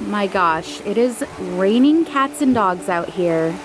My gosh, it is raining cats and dogs out here.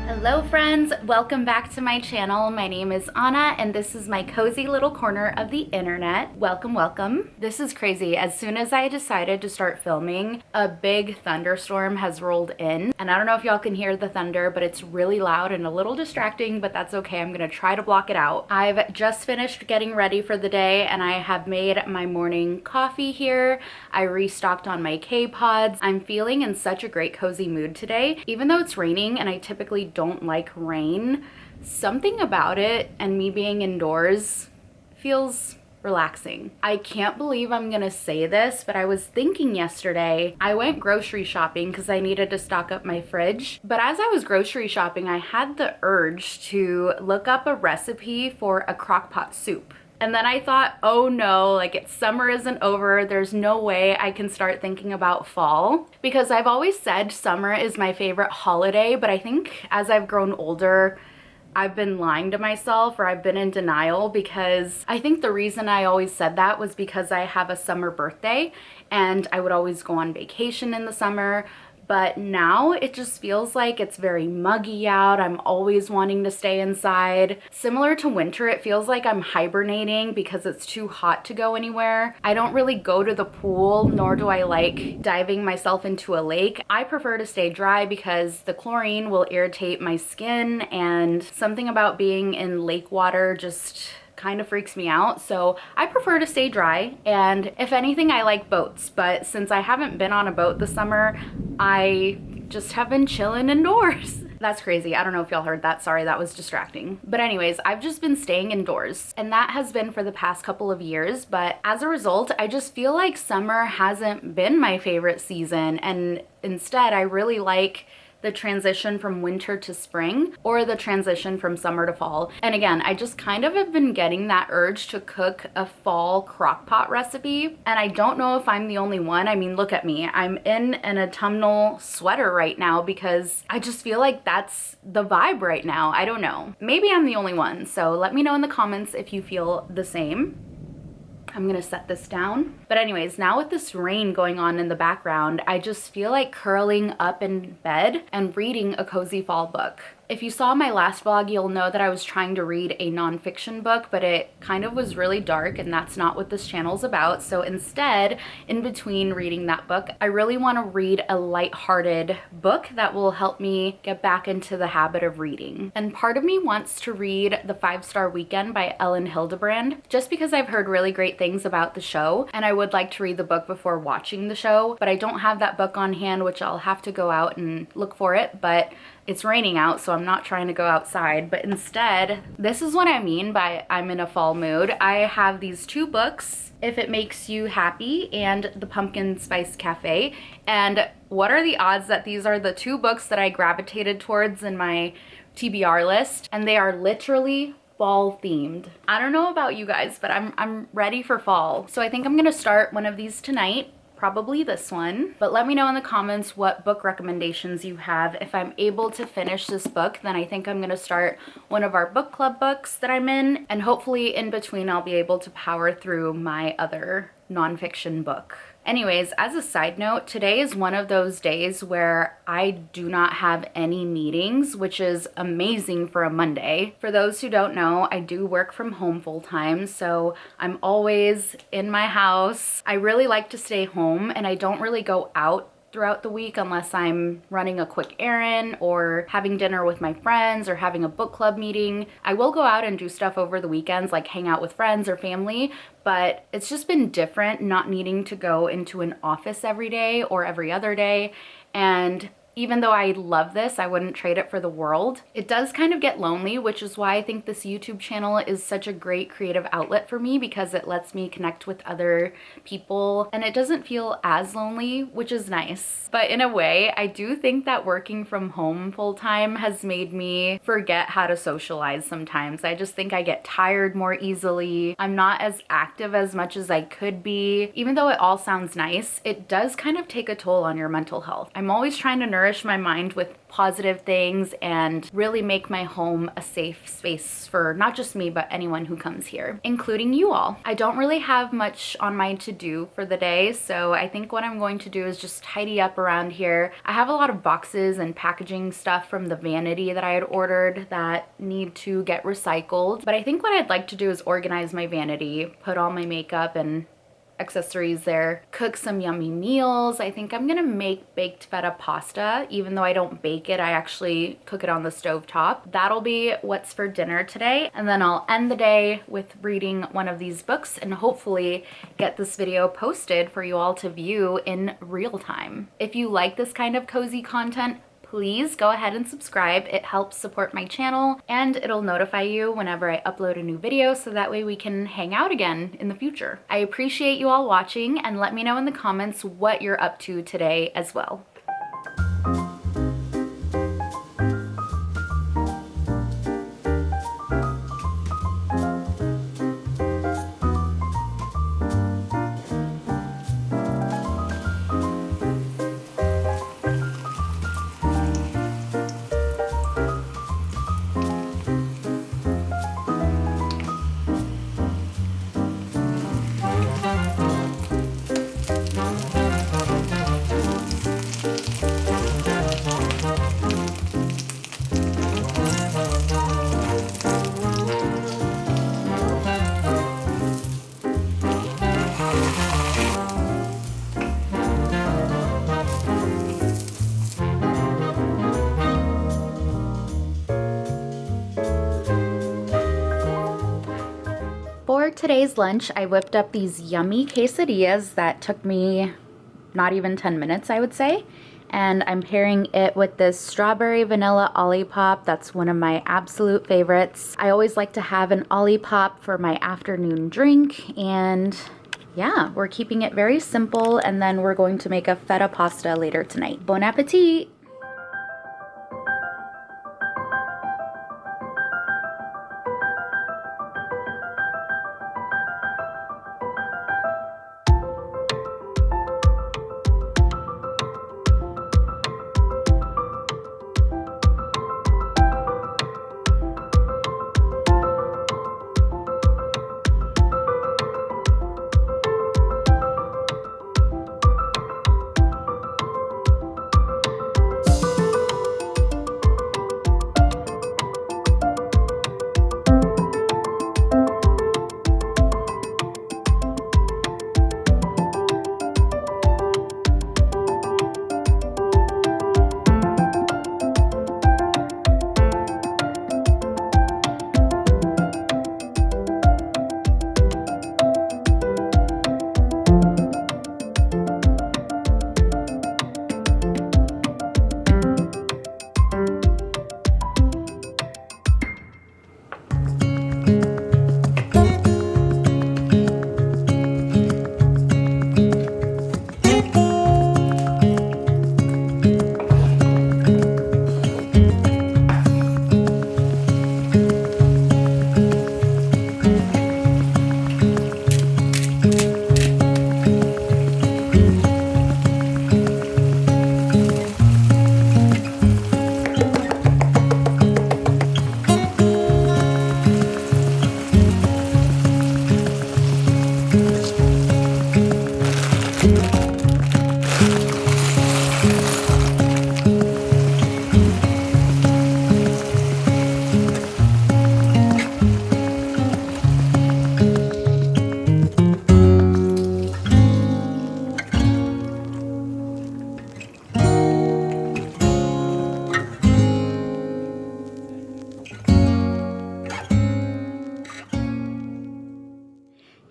Hello friends, welcome back to my channel. My name is Anna and this is my cozy little corner of the internet. Welcome, welcome. This is crazy. As soon as I decided to start filming, a big thunderstorm has rolled in. And I don't know if y'all can hear the thunder, but it's really loud and a little distracting, but that's okay. I'm gonna try to block it out. I've just finished getting ready for the day and I have made my morning coffee here. I restocked on my K-Pods. I'm feeling in such a great cozy mood today. Even though it's raining and I typically don't like rain, something about it and me being indoors feels relaxing. I can't believe I'm gonna say this, but I was thinking yesterday, I went grocery shopping because I needed to stock up my fridge. But as I was grocery shopping, I had the urge to look up a recipe for a crock pot soup. And then I thought, oh no, like summer isn't over. There's no way I can start thinking about fall, because I've always said summer is my favorite holiday, but I think as I've grown older, I've been lying to myself, or I've been in denial, because I think the reason I always said that was because I have a summer birthday and I would always go on vacation in the summer. But now it just feels like it's very muggy out. I'm always wanting to stay inside. Similar to winter, it feels like I'm hibernating because it's too hot to go anywhere. I don't really go to the pool, nor do I like diving myself into a lake. I prefer to stay dry because the chlorine will irritate my skin, and something about being in lake water just kind of freaks me out. So I prefer to stay dry, and if anything, I like boats. But since I haven't been on a boat this summer, I just have been chilling indoors. That's crazy. I don't know if y'all heard that. Sorry, that was distracting. But anyways, I've just been staying indoors, and that has been for the past couple of years. But as a result, I just feel like summer hasn't been my favorite season, and instead I really like the transition from winter to spring, or the transition from summer to fall. And again, I just kind of have been getting that urge to cook a fall crock pot recipe. And I don't know if I'm the only one. I mean, look at me. I'm in an autumnal sweater right now because I just feel like that's the vibe right now. I don't know. Maybe I'm the only one. So let me know in the comments if you feel the same. I'm gonna set this down. But anyways, now with this rain going on in the background, I just feel like curling up in bed and reading a cozy fall book. If you saw my last vlog, you'll know that I was trying to read a nonfiction book, but it kind of was really dark, and that's not what this channel's about. So instead, in between reading that book, I really want to read a lighthearted book that will help me get back into the habit of reading. And part of me wants to read The 5-Star Weekend by Elin Hilderbrand, just because I've heard really great things about the show, and I would like to read the book before watching the show, but I don't have that book on hand, which I'll have to go out and look for it. But it's raining out, so I'm not trying to go outside. But instead, this is what I mean by I'm in a fall mood. I have these two books, If It Makes You Happy and The Pumpkin Spice Cafe. And what are the odds that these are the two books that I gravitated towards in my TBR list? And they are literally fall themed. I don't know about you guys, but I'm ready for fall. So I think I'm gonna start one of these tonight. Probably this one. But let me know in the comments what book recommendations you have. If I'm able to finish this book, then I think I'm gonna start one of our book club books that I'm in, and hopefully in between I'll be able to power through my other nonfiction book. Anyways, as a side note, today is one of those days where I do not have any meetings, which is amazing for a Monday. For those who don't know, I do work from home full time, so I'm always in my house. I really like to stay home, and I don't really go out throughout the week unless I'm running a quick errand or having dinner with my friends or having a book club meeting. I will go out and do stuff over the weekends, like hang out with friends or family, but it's just been different not needing to go into an office every day or every other day. And even though I love this, I wouldn't trade it for the world. It does kind of get lonely, which is why I think this YouTube channel is such a great creative outlet for me, because it lets me connect with other people and it doesn't feel as lonely, which is nice. But in a way, I do think that working from home full time has made me forget how to socialize sometimes. I just think I get tired more easily. I'm not as active as much as I could be. Even though it all sounds nice, it does kind of take a toll on your mental health. I'm always trying to nourish my mind with positive things and really make my home a safe space for not just me, but anyone who comes here, including you all. I don't really have much on my to-do for the day, so I think what I'm going to do is just tidy up around here. I have a lot of boxes and packaging stuff from the vanity that I had ordered that need to get recycled, but I think what I'd like to do is organize my vanity, put all my makeup and accessories there, cook some yummy meals. I think I'm gonna make baked feta pasta. Even though I don't bake it, I actually cook it on the stove top. That'll be what's for dinner today. And then I'll end the day with reading one of these books and hopefully get this video posted for you all to view in real time. If you like this kind of cozy content, please go ahead and subscribe. It helps support my channel and it'll notify you whenever I upload a new video, so that way we can hang out again in the future. I appreciate you all watching, and let me know in the comments what you're up to today as well. For today's lunch, I whipped up these yummy quesadillas that took me not even 10 minutes, I would say. And I'm pairing it with this strawberry vanilla Olipop. That's one of my absolute favorites. I always like to have an Olipop for my afternoon drink. And yeah, we're keeping it very simple. And then we're going to make a feta pasta later tonight. Bon appetit!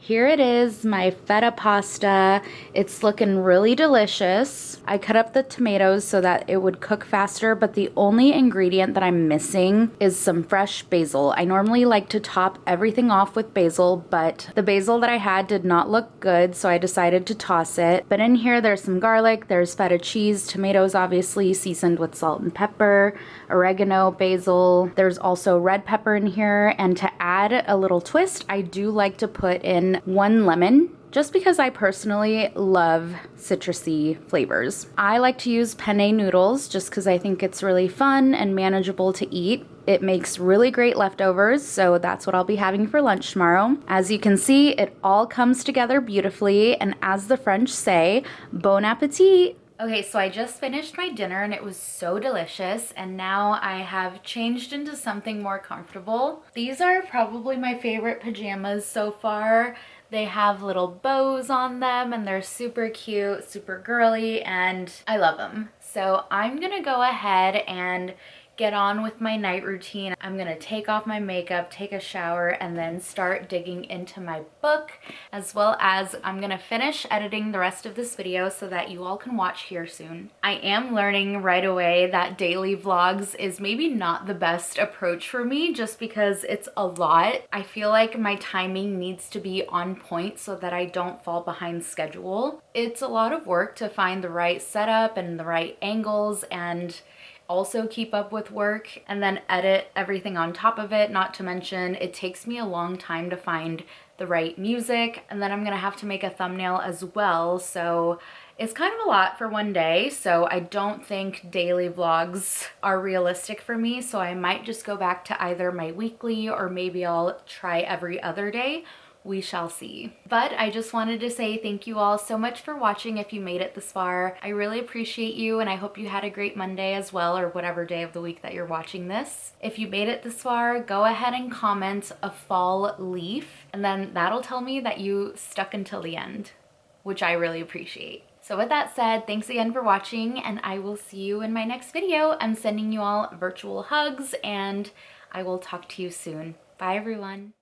Here it is, my feta pasta. It's looking really delicious. I cut up the tomatoes so that it would cook faster, but the only ingredient that I'm missing is some fresh basil. I normally like to top everything off with basil, but the basil that I had did not look good, so I decided to toss it. But in here, there's some garlic, there's feta cheese, tomatoes obviously seasoned with salt and pepper, oregano, basil. There's also red pepper in here, and to add a little twist, I do like to put in 1 lemon, just because I personally love citrusy flavors. I like to use penne noodles just because I think it's really fun and manageable to eat. It makes really great leftovers, so that's what I'll be having for lunch tomorrow. As you can see, it all comes together beautifully, and as the French say, bon appetit! Okay, so I just finished my dinner and it was so delicious, and now I have changed into something more comfortable. These are probably my favorite pajamas so far. They have little bows on them and they're super cute, super girly, and I love them. So I'm gonna go ahead and get on with my night routine. I'm gonna take off my makeup, take a shower, and then start digging into my book, as well as I'm gonna finish editing the rest of this video so that you all can watch here soon. I am learning right away that daily vlogs is maybe not the best approach for me just because it's a lot. I feel like my timing needs to be on point so that I don't fall behind schedule. It's a lot of work to find the right setup and the right angles, and also keep up with work and then edit everything on top of it. Not to mention, it takes me a long time to find the right music, and then I'm gonna have to make a thumbnail as well. So it's kind of a lot for one day. So I don't think daily vlogs are realistic for me. So I might just go back to either my weekly, or maybe I'll try every other day. We shall see. But I just wanted to say thank you all so much for watching if you made it this far. I really appreciate you, and I hope you had a great Monday as well, or whatever day of the week that you're watching this. If you made it this far, go ahead and comment a fall leaf, and then that'll tell me that you stuck until the end, which I really appreciate. So with that said, thanks again for watching, and I will see you in my next video. I'm sending you all virtual hugs, and I will talk to you soon. Bye everyone.